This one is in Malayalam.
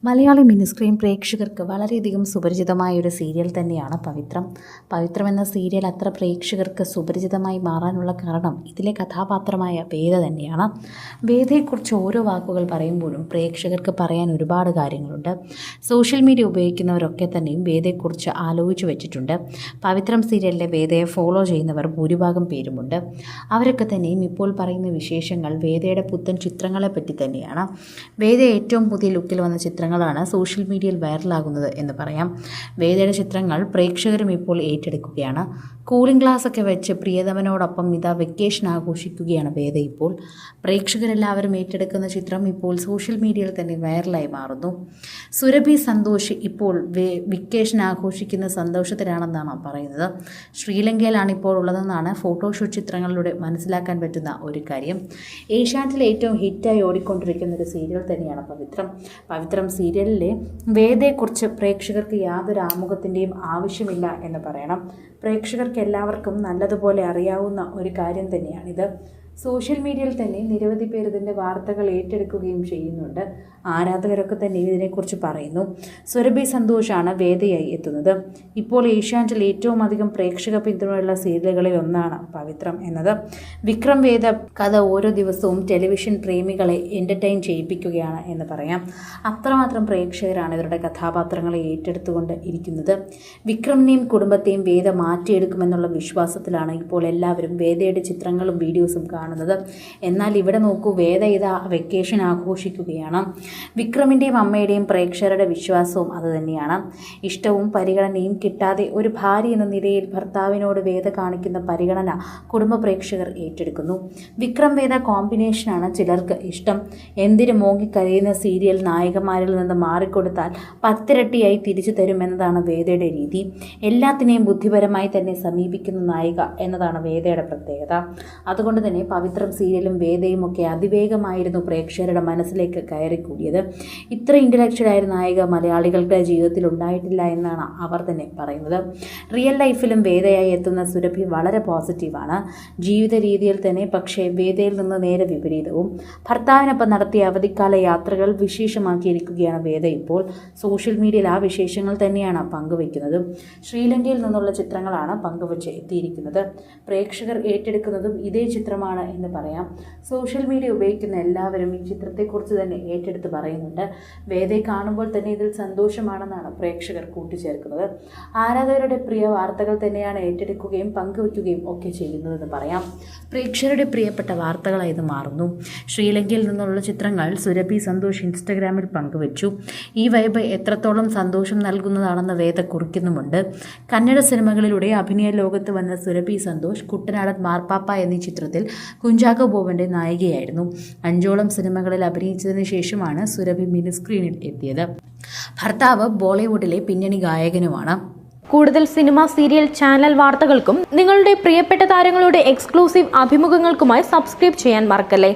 മലയാളി മിനി സ്ക്രീൻ പ്രേക്ഷകർക്ക് വളരെയധികം സുപരിചിതമായ ഒരു സീരിയൽ തന്നെയാണ് പവിത്രം എന്ന സീരിയൽ അത്ര പ്രേക്ഷകർക്ക് സുപരിചിതമായി മാറാനുള്ള കാരണം ഇതിലെ കഥാപാത്രമായ വേദ തന്നെയാണ്. വേദയെക്കുറിച്ച് ഓരോ വാക്കുകൾ പറയുമ്പോഴും പ്രേക്ഷകർക്ക് പറയാൻ ഒരുപാട് കാര്യങ്ങളുണ്ട്. സോഷ്യൽ മീഡിയ ഉപയോഗിക്കുന്നവരൊക്കെ തന്നെയും വേദയെക്കുറിച്ച് ആലോചിച്ചു വെച്ചിട്ടുണ്ട്. പവിത്രം സീരിയലിലെ വേദയെ ഫോളോ ചെയ്യുന്നവർ ഭൂരിഭാഗം പേരുമുണ്ട്. അവരൊക്കെ തന്നെയും ഇപ്പോൾ പറയുന്ന വിശേഷങ്ങൾ വേദയുടെ പുത്തൻ ചിത്രങ്ങളെ പറ്റി തന്നെയാണ്. വേദ ഏറ്റവും പുതിയ ലുക്കിൽ വന്ന ചിത്രങ്ങളാണ് സോഷ്യൽ മീഡിയയിൽ വൈറലാകുന്നത് എന്ന് പറയാം. വേദയുടെ ചിത്രങ്ങൾ പ്രേക്ഷകരും ഇപ്പോൾ ഏറ്റെടുക്കുകയാണ്. കൂളിംഗ് ഗ്ലാസ് ഒക്കെ വെച്ച് പ്രിയതമനോടൊപ്പം ഇതാ വെക്കേഷൻ ആഘോഷിക്കുകയാണ് വേദ. ഇപ്പോൾ പ്രേക്ഷകരെല്ലാവരും ഏറ്റെടുക്കുന്ന ചിത്രം ഇപ്പോൾ സോഷ്യൽ മീഡിയയിൽ തന്നെ വൈറലായി മാറുന്നു. സുരഭി സന്തോഷ് ഇപ്പോൾ വെക്കേഷൻ ആഘോഷിക്കുന്ന സന്തോഷത്തിലാണെന്നാണ് പറയുന്നത്. ശ്രീലങ്കയിലാണ് ഇപ്പോൾ ഉള്ളതെന്നാണ് ഫോട്ടോഷൂട്ട് ചിത്രങ്ങളിലൂടെ മനസ്സിലാക്കാൻ പറ്റുന്ന ഒരു കാര്യം. ഏഷ്യാനെറ്റിൽ ഏറ്റവും ഹിറ്റായി ഓടിക്കൊണ്ടിരിക്കുന്ന ഒരു സീരിയൽ തന്നെയാണ് പവിത്രം സീരിയലിലെ വേദയെക്കുറിച്ച് പ്രേക്ഷകർക്ക് യാതൊരു ആമുഖത്തിൻ്റെയും ആവശ്യമില്ല എന്ന് പറയണം. പ്രേക്ഷകർക്ക് എല്ലാവർക്കും നല്ലതുപോലെ അറിയാവുന്ന ഒരു കാര്യം തന്നെയാണിത്. സോഷ്യൽ മീഡിയയിൽ തന്നെ നിരവധി പേർ ഇതിൻ്റെ വാർത്തകൾ ഏറ്റെടുക്കുകയും ചെയ്യുന്നുണ്ട്. ആരാധകരൊക്കെ തന്നെ ഇതിനെക്കുറിച്ച് പറയുന്നു. സുരഭി സന്തോഷാണ് വേദയായി എത്തുന്നത്. ഇപ്പോൾ ഏഷ്യാനെറ്റിൽ ഏറ്റവും അധികം പ്രേക്ഷക പിന്തുണയുള്ള സീരിയലുകളിൽ ഒന്നാണ് പവിത്രം എന്നത്. വിക്രം വേദ കഥ ഓരോ ദിവസവും ടെലിവിഷൻ പ്രേമികളെ എൻ്റർടൈൻ ചെയ്യിപ്പിക്കുകയാണ് എന്ന് പറയാം. അത്രമാത്രം പ്രേക്ഷകരാണ് ഇവരുടെ കഥാപാത്രങ്ങളെ ഏറ്റെടുത്തുകൊണ്ട് ഇരിക്കുന്നത്. വിക്രമിനെയും കുടുംബത്തെയും വേദ മാറ്റിയെടുക്കുമെന്നുള്ള വിശ്വാസത്തിലാണ് ഇപ്പോൾ എല്ലാവരും വേദയുടെ ചിത്രങ്ങളും വീഡിയോസും കാണുന്നത്. എന്നാൽ ഇവിടെ നോക്കൂ, വേദ ഇതാ വെക്കേഷൻ ആഘോഷിക്കുകയാണ്. വിക്രമിൻ്റെയും അമ്മയുടെയും പ്രേക്ഷകരുടെ വിശ്വാസവും അതുതന്നെയാണ്. ഇഷ്ടവും പരിഗണനയും കിട്ടാതെ ഒരു ഭാര്യ എന്ന നിലയിൽ ഭർത്താവിനോട് വേദ കാണിക്കുന്ന പരിഗണന കുടുംബ പ്രേക്ഷകർ ഏറ്റെടുക്കുന്നു. വിക്രം വേദ കോമ്പിനേഷനാണ് ചിലർക്ക് ഇഷ്ടം. എന്തിനു മോങ്ങിക്കരയുന്ന സീരിയൽ നായകന്മാരിൽ നിന്ന് മാറിക്കൊടുത്താൽ 10 ഇരട്ടിയായി തിരിച്ചു തരുമെന്നതാണ് വേദയുടെ രീതി. എല്ലാത്തിനെയും ബുദ്ധിപരമായി തന്നെ സമീപിക്കുന്ന നായിക എന്നതാണ് വേദയുടെ പ്രത്യേകത. അതുകൊണ്ട് തന്നെ പവിത്രം സീരിയലും വേദയും ഒക്കെ അതിവേഗമായിരുന്നു പ്രേക്ഷകരുടെ മനസ്സിലേക്ക് കയറിക്കൂടിയത്. ഇത്ര ഇൻ്റലക്ച്വലായ നായിക മലയാളികളുടെ ജീവിതത്തിൽ ഉണ്ടായിട്ടില്ല എന്നാണ് അവർ തന്നെ പറയുന്നത്. റിയൽ ലൈഫിലും വേദയായി എത്തുന്ന സുരഭി വളരെ പോസിറ്റീവാണ് ജീവിത രീതിയിൽ തന്നെ. പക്ഷേ വേദയിൽ നിന്ന് നേരെ വിപരീതവും. ഭർത്താവിനൊപ്പം നടത്തിയ അവധിക്കാല യാത്രകൾ വിശേഷമാക്കിയിരിക്കുകയാണ് വേദ ഇപ്പോൾ. സോഷ്യൽ മീഡിയയിൽ ആ വിശേഷങ്ങൾ തന്നെയാണ് പങ്കുവയ്ക്കുന്നത്. ശ്രീലങ്കയിൽ നിന്നുള്ള ചിത്രങ്ങളാണ് പങ്കുവച്ച് എത്തിയിരിക്കുന്നത്. പ്രേക്ഷകർ ഏറ്റെടുക്കുന്നതും ഇതേ ചിത്രമാണ് എന്ന് പറയാം. സോഷ്യൽ മീഡിയ ഉപയോഗിക്കുന്ന എല്ലാവരും ഈ ചിത്രത്തെക്കുറിച്ച് തന്നെ ഏറ്റെടുത്ത് പറയുന്നുണ്ട്. വേദയെ കാണുമ്പോൾ തന്നെ ഇതിൽ സന്തോഷമാണെന്നാണ് പ്രേക്ഷകർ കൂട്ടിച്ചേർക്കുന്നത്. ആരാധകരുടെ പ്രിയ വാർത്തകൾ തന്നെയാണ് ഏറ്റെടുക്കുകയും പങ്കുവയ്ക്കുകയും ഒക്കെ ചെയ്യുന്നതെന്ന് പറയാം. പ്രേക്ഷകരുടെ പ്രിയപ്പെട്ട വാർത്തകളായി ഇത് മാറുന്നു. ശ്രീലങ്കയിൽ നിന്നുള്ള ചിത്രങ്ങൾ സുരഭി സന്തോഷ് ഇൻസ്റ്റഗ്രാമിൽ പങ്കുവച്ചു. ഈ വൈബ് എത്രത്തോളം സന്തോഷം നൽകുന്നതാണെന്ന് വേദ കുറിക്കുന്നുമുണ്ട്. കന്നഡ സിനിമകളിലൂടെ അഭിനയ ലോകത്ത് വന്ന സുരഭി സന്തോഷ് കുട്ടനാടൻ മാർപ്പാപ്പ എന്നീ ചിത്രത്തിൽ കുഞ്ചാക്കോ ബോബൻ്റെ നായികയായിരുന്നു. 5ഓളം സിനിമകളിൽ അഭിനയിച്ചതിന് ശേഷമാണ് സുരഭി മിനി സ്ക്രീനിൽ എത്തിയത്. ഭർത്താവ് ബോളിവുഡിലെ പിന്നണി ഗായകനുമാണ്. കൂടുതൽ സിനിമ, സീരിയൽ, ചാനൽ വാർത്തകൾക്കും നിങ്ങളുടെ പ്രിയപ്പെട്ട താരങ്ങളുടെ എക്സ്ക്ലൂസീവ് അഭിമുഖങ്ങൾക്കുമായി സബ്സ്ക്രൈബ് ചെയ്യാൻ മറക്കല്ലേ.